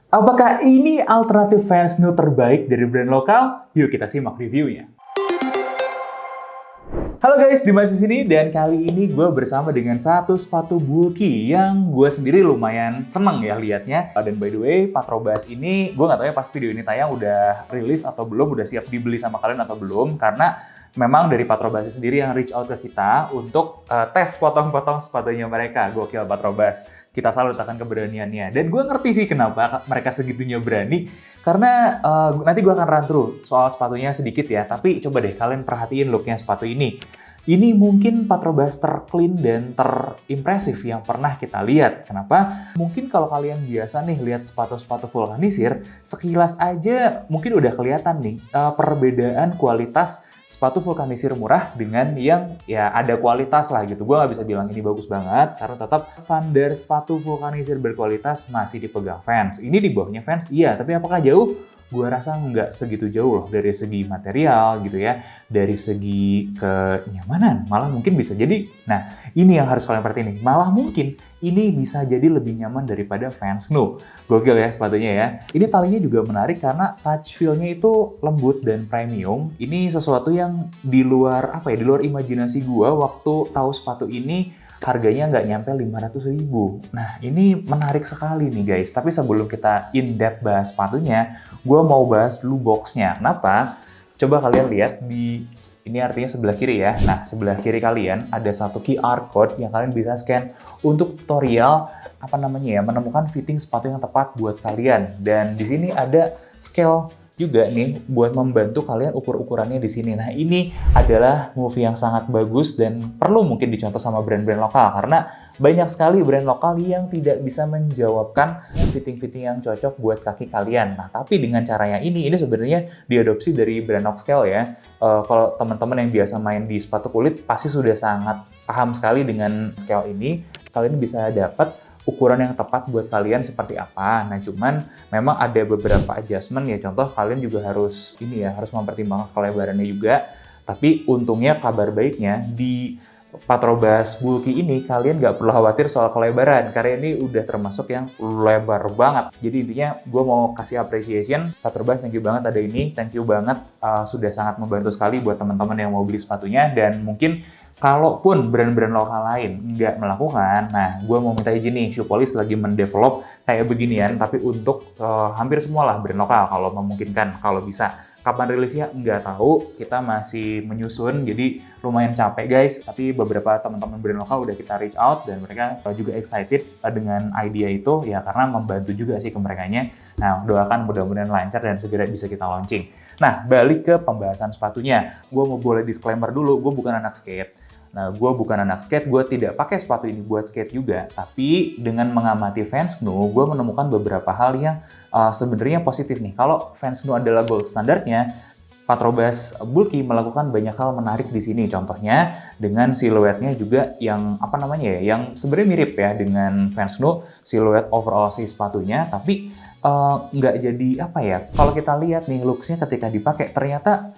Apakah ini alternatif fans new terbaik dari brand lokal? Yuk kita simak reviewnya. Halo guys, Dimas di sini dan kali ini gue bersama dengan satu sepatu bulky yang gue sendiri lumayan seneng ya liatnya. Dan by the way, Patrobas ini gue nggak tahu ya pas video ini tayang udah rilis atau belum, udah siap dibeli sama kalian atau belum, karena memang dari Patrobas sendiri yang reach out ke kita untuk tes potong-potong sepatunya mereka. Gokil Patrobas, kita salut akan keberaniannya. Dan gue ngerti sih kenapa mereka segitunya berani, karena nanti gue akan run through soal sepatunya sedikit ya. Tapi coba deh kalian perhatiin looknya sepatu ini. Ini mungkin Patrobas terclean dan terimpresif yang pernah kita lihat. Kenapa? Mungkin kalau kalian biasa nih lihat sepatu-sepatu vulkanisir, sekilas aja mungkin udah kelihatan nih perbedaan kualitas sepatu vulkanisir murah dengan yang ya ada kualitas lah gitu. Gue nggak bisa bilang ini bagus banget, karena tetap standar sepatu vulkanisir berkualitas masih dipegang fans. Ini di bawahnya fans, iya, tapi apakah jauh? Gue rasa nggak segitu jauh loh dari segi material gitu ya, dari segi kenyamanan, malah mungkin bisa jadi, nah ini yang harus kalian perhatiin nih, malah mungkin ini bisa jadi lebih nyaman daripada Vans New. Gokil ya sepatunya ya. Ini talinya juga menarik karena touch feel-nya itu lembut dan premium. Ini sesuatu yang di luar di luar imajinasi gue waktu tahu sepatu ini. Harganya nggak nyampe 500.000. Nah, ini menarik sekali nih guys. Tapi sebelum kita in-depth bahas sepatunya, gue mau bahas dulu box-nya. Kenapa? Coba kalian lihat ini artinya sebelah kiri ya. Nah, sebelah kiri kalian ada satu QR code yang kalian bisa scan untuk tutorial menemukan fitting sepatu yang tepat buat kalian. Dan di sini ada scale juga nih buat membantu kalian ukur-ukurannya di sini. Nah, ini adalah move yang sangat bagus dan perlu mungkin dicontoh sama brand-brand lokal, karena banyak sekali brand lokal yang tidak bisa menjawabkan fitting-fitting yang cocok buat kaki kalian. Nah, tapi dengan cara yang ini sebenarnya diadopsi dari brand Oxcale ya. Kalau teman-teman yang biasa main di sepatu kulit pasti sudah sangat paham sekali dengan scale ini. Kalian bisa dapat ukuran yang tepat buat kalian seperti apa. Nah, cuman memang ada beberapa adjustment ya. Contoh kalian juga harus harus mempertimbangkan kelebarannya juga. Tapi untungnya kabar baiknya di Patrobas bulky ini kalian nggak perlu khawatir soal kelebaran, karena ini udah termasuk yang lebar banget. Jadi intinya gue mau kasih appreciation Patrobas, thank you banget ada ini, thank you banget sudah sangat membantu sekali buat teman-teman yang mau beli sepatunya. Dan mungkin kalaupun brand-brand lokal lain nggak melakukan, nah gue mau minta izin nih, Shoepolish lagi mendevelop kayak beginian, tapi untuk hampir semua lah brand lokal kalau memungkinkan, kalau bisa. Kapan rilisnya nggak tahu, kita masih menyusun, jadi lumayan capek guys. Tapi beberapa teman-teman brand lokal udah kita reach out dan mereka juga excited dengan idea itu ya, karena membantu juga sih ke merekanya. Nah, doakan mudah-mudahan lancar dan segera bisa kita launching. Nah, balik ke pembahasan sepatunya. Gue mau boleh disclaimer dulu, gue bukan anak skate. Nah, gue bukan anak skate, gue tidak pakai sepatu ini buat skate juga. Tapi dengan mengamati Vans New, gue menemukan beberapa hal yang sebenarnya positif nih. Kalau Vans New adalah gold standarnya, Patrobas bulky melakukan banyak hal menarik di sini. Contohnya dengan siluetnya juga yang yang sebenarnya mirip ya dengan Vans New, siluet overall si sepatunya. Tapi nggak jadi kalau kita lihat nih looks-nya ketika dipakai, ternyata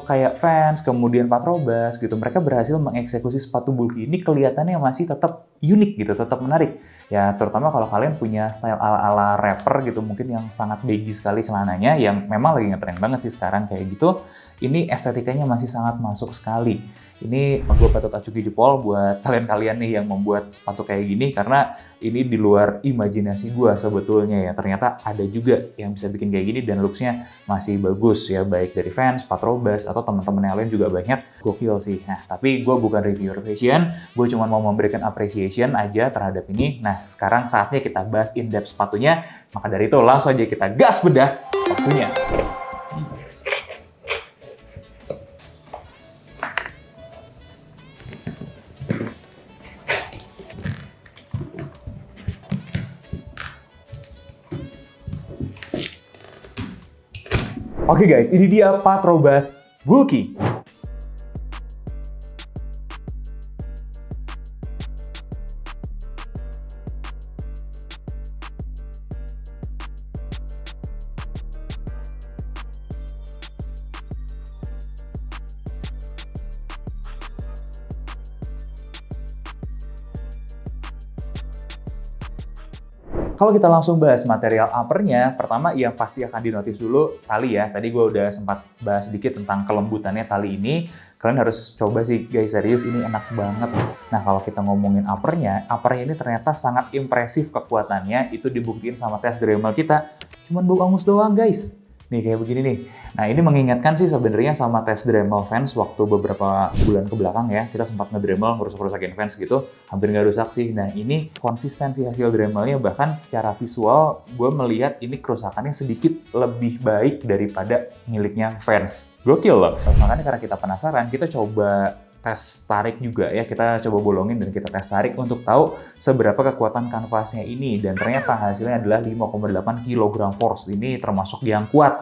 kayak Vans, kemudian Patrobas gitu, mereka berhasil mengeksekusi sepatu bulky ini kelihatannya masih tetap unik gitu, tetap menarik. Ya, terutama kalau kalian punya style ala-ala rapper gitu, mungkin yang sangat baggy sekali celananya, yang memang lagi ngetren banget sih sekarang kayak gitu. Ini estetikanya masih sangat masuk sekali. Ini gue patut acuki jempol buat kalian-kalian nih yang membuat sepatu kayak gini, karena ini di luar imajinasi gue sebetulnya ya. Ternyata ada juga yang bisa bikin kayak gini dan looks-nya masih bagus ya, baik dari Vans, Patrobas, atau teman-teman yang lain juga banyak. Gokil sih. Nah, tapi gue bukan reviewer fashion, gue cuma mau memberikan appreciation aja terhadap ini. Nah, sekarang saatnya kita bahas in-depth sepatunya. Maka dari itu langsung aja kita gas bedah sepatunya. Oke guys, ini dia Patrobas bulky. Kalau kita langsung bahas material uppernya, pertama yang pasti akan dinotis dulu tali ya. Tadi gue udah sempat bahas sedikit tentang kelembutannya tali ini. Kalian harus coba sih guys, serius ini enak banget. Nah kalau kita ngomongin uppernya ini ternyata sangat impresif kekuatannya. Itu dibuktiin sama tes Dremel kita. Cuman bau angus doang guys. Nih kayak begini nih. Nah ini mengingatkan sih sebenarnya sama tes Dremel fans waktu beberapa bulan ke belakang ya. Kita sempat ngedremel, ngerusak-rusakin fans gitu. Hampir nggak rusak sih. Nah ini konsistensi hasil Dremelnya, bahkan secara visual gue melihat ini kerusakannya sedikit lebih baik daripada miliknya fans. Gokil loh. Makanya karena kita penasaran, kita coba tes tarik juga ya, kita coba bolongin dan kita tes tarik untuk tahu seberapa kekuatan kanvasnya ini, dan ternyata hasilnya adalah 5,8 kg force. Ini termasuk yang kuat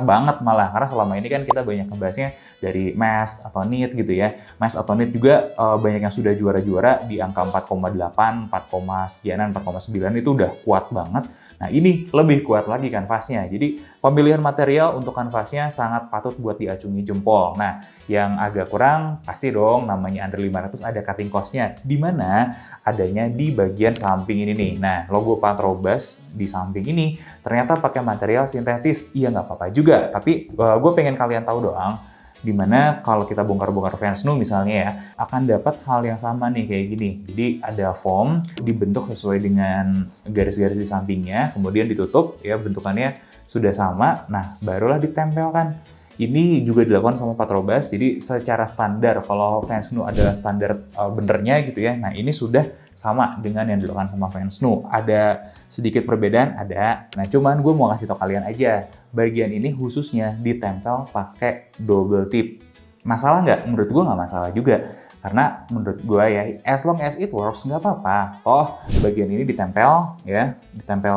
banget malah, karena selama ini kan kita banyak ngebahasnya dari mesh atau knit gitu ya. Mesh atau knit juga banyak yang sudah juara-juara di angka 4,8, 4, sekianan, 4,9 itu udah kuat banget. Nah ini lebih kuat lagi kanvasnya, jadi pemilihan material untuk kanvasnya sangat patut buat diacungi jempol. Nah yang agak kurang pasti dong, namanya under 500 ada cutting cost-nya, di mana adanya di bagian samping ini nih. Nah logo Patrobas di samping ini ternyata pakai material sintetis. Iya nggak apa-apa juga, tapi gue pengen kalian tahu doang, dimana kalau kita bongkar-bongkar fans nu misalnya ya, akan dapat hal yang sama nih kayak gini. Jadi ada foam dibentuk sesuai dengan garis-garis di sampingnya, kemudian ditutup ya, bentukannya sudah sama, nah barulah ditempelkan. Ini juga dilakukan sama Patrobas, jadi secara standar, kalau fans nu adalah standar benernya gitu ya, nah ini sudah sama dengan yang dilakukan sama fans nu. Ada sedikit perbedaan, ada. Nah cuman gue mau kasih tau kalian aja, bagian ini khususnya ditempel pakai double tip. Masalah nggak? Menurut gue nggak masalah juga. Karena menurut gue ya, as long as it works, nggak apa-apa. Toh bagian ini ditempel ya, ditempel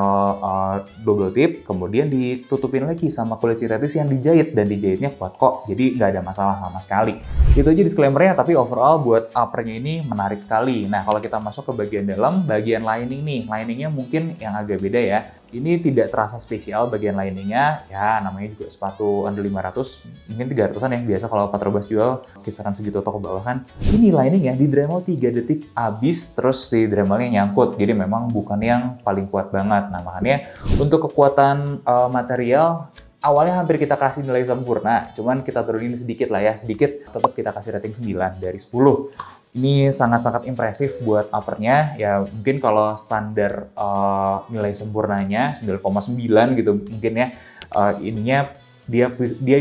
double tip, kemudian ditutupin lagi sama kulit sintetis yang dijahit, dan dijahitnya kuat kok. Jadi nggak ada masalah sama sekali. Itu aja disclaimer-nya, tapi overall buat uppernya ini menarik sekali. Nah kalau kita masuk ke bagian dalam, bagian lining nih, liningnya mungkin yang agak beda ya. Ini tidak terasa spesial bagian liningnya, ya namanya juga sepatu under 500, mungkin 300-an ya, biasa kalau Patrobas jual kisaran segitu atau ke bawah kan. Ini liningnya di Dremel 3 detik habis, terus di Dremelnya nyangkut, jadi memang bukan yang paling kuat banget. Nah makanya untuk kekuatan material, awalnya hampir kita kasih nilai sempurna, cuman kita turunin sedikit lah ya, sedikit, tetap kita kasih rating 9 dari 10. Ini sangat-sangat impresif buat uppernya, ya mungkin kalau standar nilai sempurnanya 9,9 gitu mungkin ya, ininya dia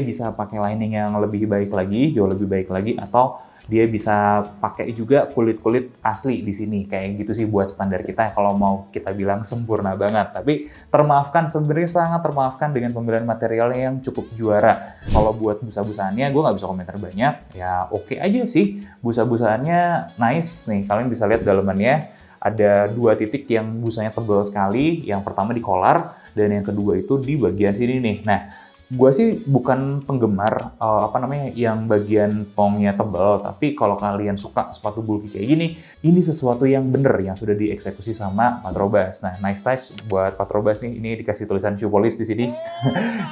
bisa pakai lining yang lebih baik lagi, jauh lebih baik lagi, atau dia bisa pakai juga kulit-kulit asli di sini, kayak gitu sih buat standar kita kalau mau kita bilang sempurna banget. Tapi termaafkan, sebenarnya sangat termaafkan dengan pemilihan materialnya yang cukup juara. Kalau buat busa-busaannya gue nggak bisa komentar banyak, ya oke aja sih. Busa-busaannya nice nih, kalian bisa lihat dalamannya. Ada 2 titik yang busanya tebal sekali, yang pertama di collar, dan yang kedua itu di bagian sini nih. Nah gue sih bukan penggemar yang bagian tongnya tebal, tapi kalau kalian suka sepatu bulky kayak gini, ini sesuatu yang bener yang sudah dieksekusi sama Patrobas. Nah, nice touch buat Patrobas nih, ini dikasih tulisan shoe polish di sini.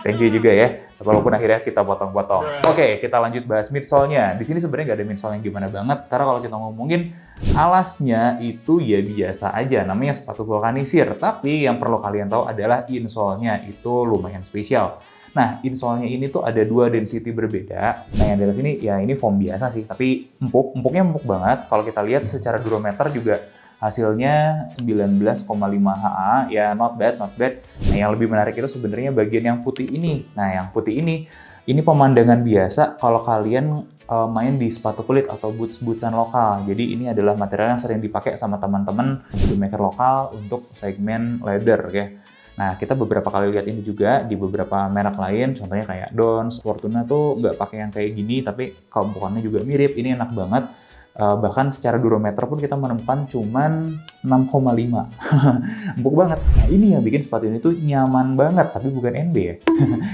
Thank you juga ya, walaupun akhirnya kita potong-potong. Oke, kita lanjut bahas midsole-nya. Di sini sebenarnya nggak ada midsole yang gimana banget, karena kalau kita ngomongin alasnya itu ya biasa aja, namanya sepatu vulkanisir. Tapi yang perlu kalian tahu adalah insole-nya itu lumayan spesial. Nah, insole-nya ini tuh ada 2 density berbeda. Nah, yang dari sini ya ini foam biasa sih, tapi empuknya empuk banget. Kalau kita lihat secara durometer juga hasilnya 19,5 HA, ya not bad. Nah, yang lebih menarik itu sebenarnya bagian yang putih ini. Nah, yang putih ini pemandangan biasa kalau kalian main di sepatu kulit atau boots-bootsan lokal. Jadi ini adalah material yang sering dipakai sama teman-teman shoemaker lokal untuk segmen leather ya. Nah, kita beberapa kali lihat ini juga di beberapa merek lain, contohnya kayak Dons, Fortuna tuh nggak pakai yang kayak gini, tapi keempukannya juga mirip. Ini enak banget. Bahkan secara durometer pun kita menemukan cuman 6,5. Empuk banget. Nah, ini yang bikin sepatu ini tuh nyaman banget, tapi bukan NB ya.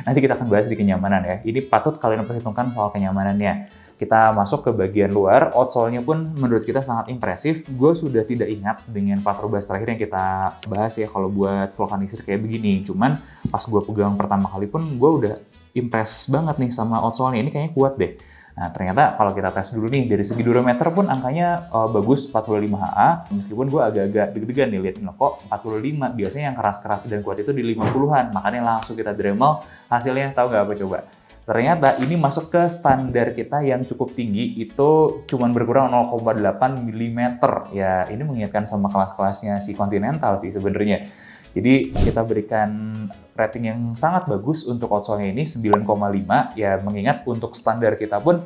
Nanti kita akan bahas di kenyamanan ya. Ini patut kalian perhitungkan soal kenyamanannya. Kita masuk ke bagian luar, outsole-nya pun menurut kita sangat impresif. Gue sudah tidak ingat dengan Patrobas terakhir yang kita bahas ya kalau buat vulkanisir kayak begini. Cuman pas gue pegang pertama kali pun gue udah impress banget nih sama outsole-nya. Ini kayaknya kuat deh. Nah, ternyata kalau kita tes dulu nih, dari segi durometer pun angkanya bagus, 45 HA. Meskipun gue agak-agak deg-degan nih lihat kok 45. Biasanya yang keras-keras dan kuat itu di 50-an. Makanya langsung kita Dremel, hasilnya tahu nggak apa coba? Ternyata ini masuk ke standar kita yang cukup tinggi, itu cuman berkurang 0,8 mm. Ya, ini mengingatkan sama kelas-kelasnya si Continental sih sebenarnya. Jadi kita berikan rating yang sangat bagus untuk outsole-nya ini 9,5. Ya, mengingat untuk standar kita pun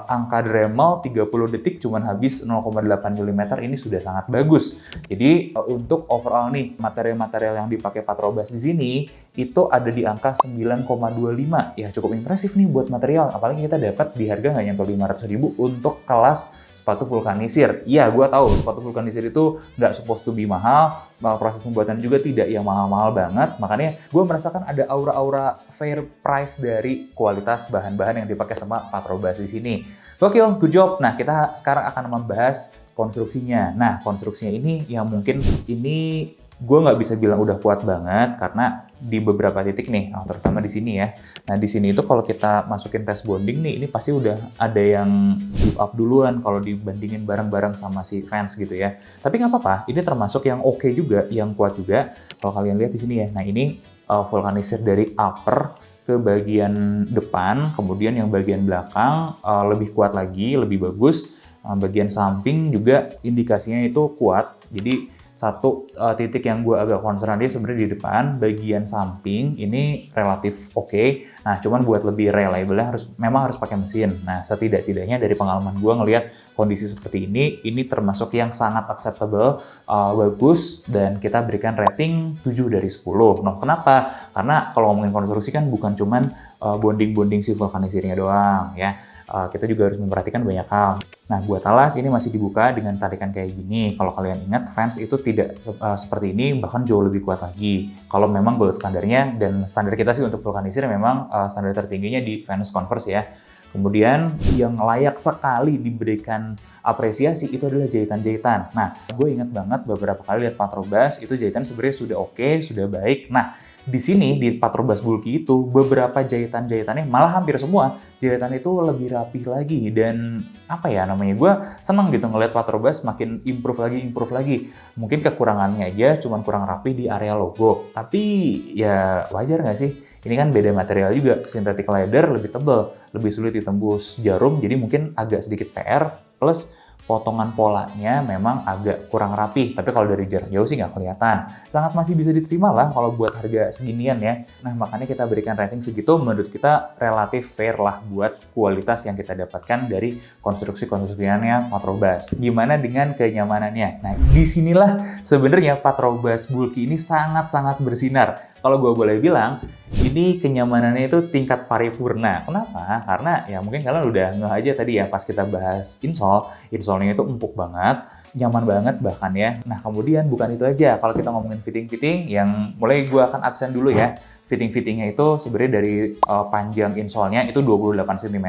angka Dremel 30 detik cuman habis 0,8 mm, ini sudah sangat bagus. Jadi untuk overall nih material-material yang dipakai Patrobas di sini itu ada di angka 9,25. Ya cukup impresif nih buat material, apalagi kita dapat di harga nggak nyampe 500.000 untuk kelas sepatu vulkanisir. Iya, gue tahu sepatu vulkanisir itu nggak supposed to be mahal, proses pembuatan juga tidak yang mahal-mahal banget, makanya gue merasakan ada aura-aura fair price dari kualitas bahan-bahan yang dipakai sama Patrobas di sini. Gokil, good job. Nah, kita sekarang akan membahas konstruksinya. Nah, konstruksinya ini yang mungkin ini gue nggak bisa bilang udah kuat banget karena di beberapa titik nih, terutama di sini ya. Nah, di sini itu kalau kita masukin tes bonding nih, ini pasti udah ada yang give up duluan kalau dibandingin bareng-bareng sama si fans gitu ya. Tapi nggak apa-apa, ini termasuk yang oke juga, yang kuat juga. Kalau kalian lihat di sini ya, nah ini vulkanisir dari upper ke bagian depan, kemudian yang bagian belakang lebih kuat lagi, lebih bagus. Bagian samping juga indikasinya itu kuat, jadi satu titik yang gue agak concern dia sebenarnya di depan, bagian samping ini relatif oke. Nah, cuman buat lebih reliable memang harus pakai mesin. Nah, setidak-tidaknya dari pengalaman gue ngelihat kondisi seperti ini termasuk yang sangat acceptable, bagus, dan kita berikan rating 7 dari 10. Nah, kenapa? Karena kalau ngomongin konstruksi kan bukan cuman bonding-bonding si vulkanisirnya doang ya. Kita juga harus memperhatikan banyak hal. Nah, buat alas ini masih dibuka dengan tarikan kayak gini. Kalau kalian ingat, fans itu tidak seperti ini, bahkan jauh lebih kuat lagi. Kalau memang gold standarnya, dan standar kita sih untuk vulkanisir memang standar tertingginya di fans Converse ya. Kemudian yang layak sekali diberikan apresiasi itu adalah jahitan-jahitan. Nah, gue ingat banget beberapa kali lihat Patrobas, itu jahitan sebenarnya sudah oke, sudah baik. Nah, di sini di Patrobas Bulky itu beberapa jahitan-jahitannya malah hampir semua jahitan itu lebih rapih lagi, dan apa ya namanya, gue seneng gitu ngeliat Patrobas makin improve lagi. Mungkin kekurangannya aja cuman kurang rapi di area logo, tapi ya wajar nggak sih, ini kan beda material juga, synthetic leather lebih tebal, lebih sulit ditembus jarum, jadi mungkin agak sedikit PR, plus potongan polanya memang agak kurang rapih, tapi kalau dari jarak jauh sih nggak kelihatan. Sangat masih bisa diterima lah kalau buat harga seginian ya. Nah, makanya kita berikan rating segitu, menurut kita relatif fair lah buat kualitas yang kita dapatkan dari konstruksinya Patrobas. Gimana dengan kenyamanannya? Nah, disinilah sebenarnya Patrobas Bulky ini sangat-sangat bersinar. Kalau gue boleh bilang, ini kenyamanannya itu tingkat paripurna. Kenapa? Karena ya mungkin kalian udah ngeh aja tadi ya pas kita bahas insole-nya itu empuk banget, nyaman banget bahkan ya. Nah, kemudian bukan itu aja. Kalau kita ngomongin fitting-fitting, yang mulai gue akan absen dulu ya. Fitting-fittingnya itu sebenarnya dari panjang insole-nya itu 28 cm.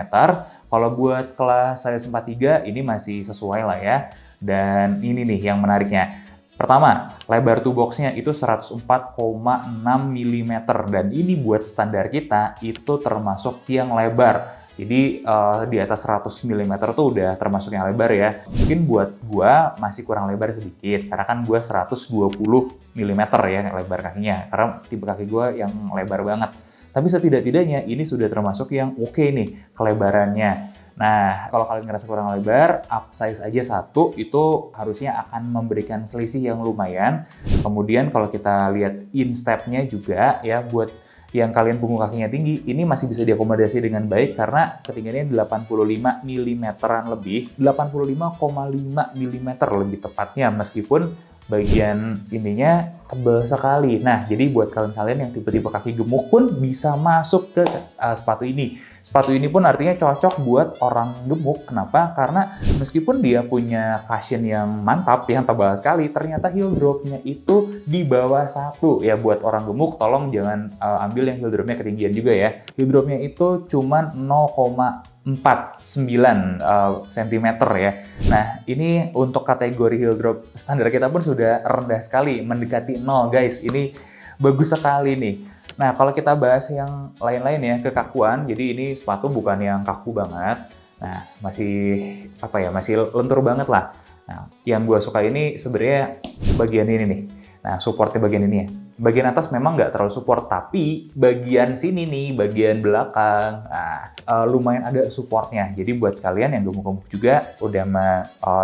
Kalau buat kelas size 43 ini masih sesuai lah ya. Dan ini nih yang menariknya. Pertama, lebar toolbox-nya itu 104,6 mm, dan ini buat standar kita itu termasuk yang lebar. Jadi di atas 100 mm tuh udah termasuk yang lebar ya. Mungkin buat gua masih kurang lebar sedikit, karena kan gua 120 mm ya lebar kakinya, karena tipe kaki gua yang lebar banget. Tapi setidak-tidaknya ini sudah termasuk yang oke nih kelebarannya. Nah, kalau kalian ngerasa kurang lebar, upsize aja satu, itu harusnya akan memberikan selisih yang lumayan. Kemudian kalau kita lihat instep-nya juga ya, buat yang kalian punggung kakinya tinggi, ini masih bisa diakomodasi dengan baik karena ketinggiannya 85 mm-an lebih, 85,5 mm lebih tepatnya, meskipun bagian ininya tebal sekali. Nah, jadi buat kalian-kalian yang tipe-tipe kaki gemuk pun bisa masuk ke sepatu ini. Sepatu ini pun artinya cocok buat orang gemuk. Kenapa? Karena meskipun dia punya cushion yang mantap, yang tebal sekali, ternyata heel drop-nya itu di bawah 1. Ya, buat orang gemuk, tolong jangan ambil yang heel drop-nya ketinggian juga ya. Heel drop-nya itu cuma 0,49 cm ya. Nah, ini untuk kategori heel drop standar kita pun sudah rendah sekali, mendekati 0 guys. Ini bagus sekali nih. Nah, kalau kita bahas yang lain-lain ya, kekakuan, jadi ini sepatu bukan yang kaku banget. Nah, masih lentur banget lah. Nah, yang gue suka ini sebenarnya bagian ini nih. Nah, supportnya bagian ini ya. Bagian atas memang nggak terlalu support, tapi bagian sini nih, bagian belakang, lumayan ada supportnya. Jadi buat kalian yang gemuk-gemuk juga, udah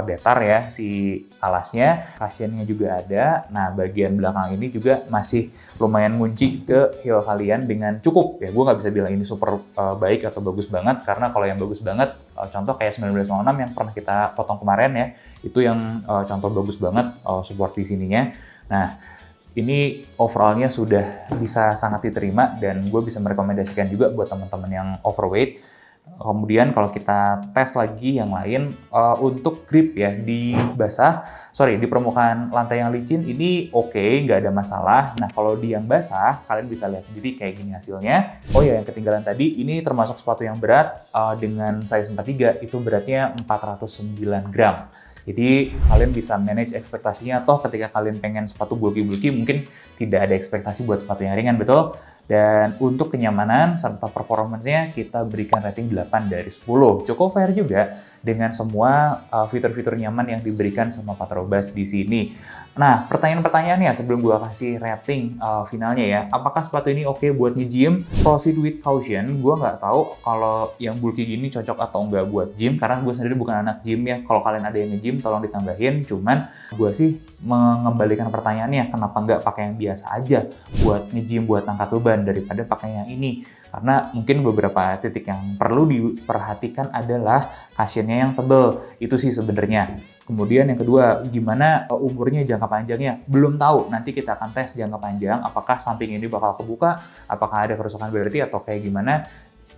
datar ya si alasnya, cushionnya juga ada. Nah, bagian belakang ini juga masih lumayan ngunci ke heel kalian dengan cukup. Ya, gue nggak bisa bilang ini super baik atau bagus banget, karena kalau yang bagus banget, contoh kayak 1906 yang pernah kita potong kemarin ya, itu yang contoh bagus banget support di sininya. Nah, ini overallnya sudah bisa sangat diterima dan gue bisa merekomendasikan juga buat teman-teman yang overweight. Kemudian kalau kita tes lagi yang lain, untuk grip ya di di permukaan lantai yang licin ini oke, nggak ada masalah. Nah, kalau di yang basah, kalian bisa lihat sendiri kayak gini hasilnya. Oh ya, yang ketinggalan tadi, ini termasuk sepatu yang berat dengan size 43, itu beratnya 409 gram. Jadi kalian bisa manage ekspektasinya, toh ketika kalian pengen sepatu bulky-bulky mungkin tidak ada ekspektasi buat sepatu yang ringan, betul? Dan untuk kenyamanan serta performance-nya kita berikan rating 8 dari 10. Cukup fair juga dengan semua fitur-fitur nyaman yang diberikan sama Patrobas di sini. Nah, pertanyaan-pertanyaannya sebelum gua kasih rating finalnya ya, apakah sepatu ini oke buat nge-gym? Proceed with caution, gua nggak tahu kalau yang bulky gini cocok atau nggak buat gym, karena gue sendiri bukan anak gym ya. Kalau kalian ada yang nge-gym, tolong ditambahin. Cuman gue sih mengembalikan pertanyaannya, kenapa nggak pakai yang biasa aja buat nge-gym, buat angkat beban daripada pakai yang ini. Karena mungkin beberapa titik yang perlu diperhatikan adalah cushionnya yang tebel. Itu sih sebenarnya. Kemudian yang kedua, gimana umurnya jangka panjangnya? Belum tahu, nanti kita akan tes jangka panjang, apakah samping ini bakal kebuka, apakah ada kerusakan berarti atau kayak gimana.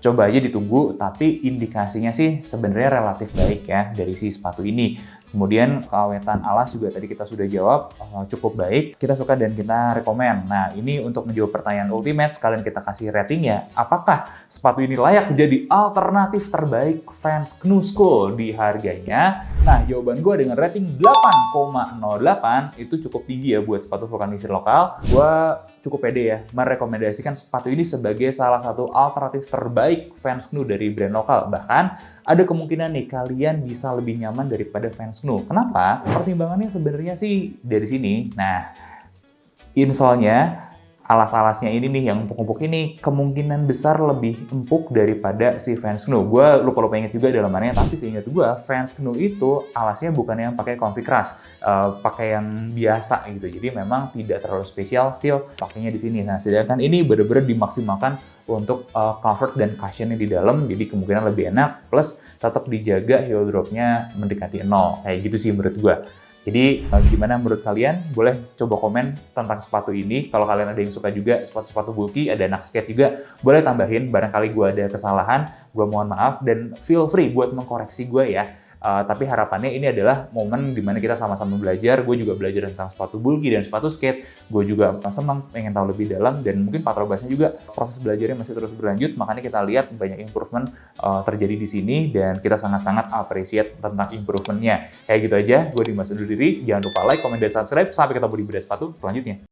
Coba aja ditunggu, tapi indikasinya sih sebenarnya relatif baik ya dari si sepatu ini. Kemudian keawetan alas juga tadi kita sudah jawab, cukup baik. Kita suka dan kita rekomen. Nah, ini untuk menjawab pertanyaan ultimate, sekalian kita kasih ratingnya. Apakah sepatu ini layak menjadi alternatif terbaik fans Knu Skool di harganya? Nah, jawaban gue dengan rating 8,08 itu cukup tinggi ya buat sepatu vulkanisir lokal. Gue cukup pede ya merekomendasikan sepatu ini sebagai salah satu alternatif terbaik fans Knu dari brand lokal. Bahkan ada kemungkinan nih kalian bisa lebih nyaman daripada fans Knu. Kenapa? Pertimbangannya sebenarnya sih dari sini. Nah, insole-nya, alas-alasnya ini nih yang empuk-empuk ini kemungkinan besar lebih empuk daripada si Vans Knu. Gue lupa inget juga dalamannya, tapi seingat gue Vans Knu itu alasnya bukan yang pakai comfy crush, pakai yang biasa gitu. Jadi memang tidak terlalu spesial feel pakainya di sini. Nah, sedangkan ini bener-bener dimaksimalkan untuk comfort dan cushionnya di dalam, jadi kemungkinan lebih enak, plus tetap dijaga heel dropnya mendekati 0. Kayak gitu sih menurut gue. Jadi gimana menurut kalian? Boleh coba komen tentang sepatu ini. Kalau kalian ada yang suka juga sepatu-sepatu bulky, ada anak skate juga, boleh tambahin. Barangkali gue ada kesalahan, gue mohon maaf. Dan feel free buat mengkoreksi gue ya. Tapi harapannya ini adalah momen dimana kita sama-sama belajar. Gue juga belajar tentang sepatu bulky dan sepatu skate. Gue juga senang pengen tahu lebih dalam, dan mungkin Patrobasnya juga proses belajarnya masih terus berlanjut. Makanya kita lihat banyak improvement terjadi di sini, dan kita sangat-sangat appreciate tentang improvementnya. Kayak gitu aja, gue Dimas undur diri. Jangan lupa like, comment, dan subscribe. Sampai ketemu di bedah sepatu selanjutnya.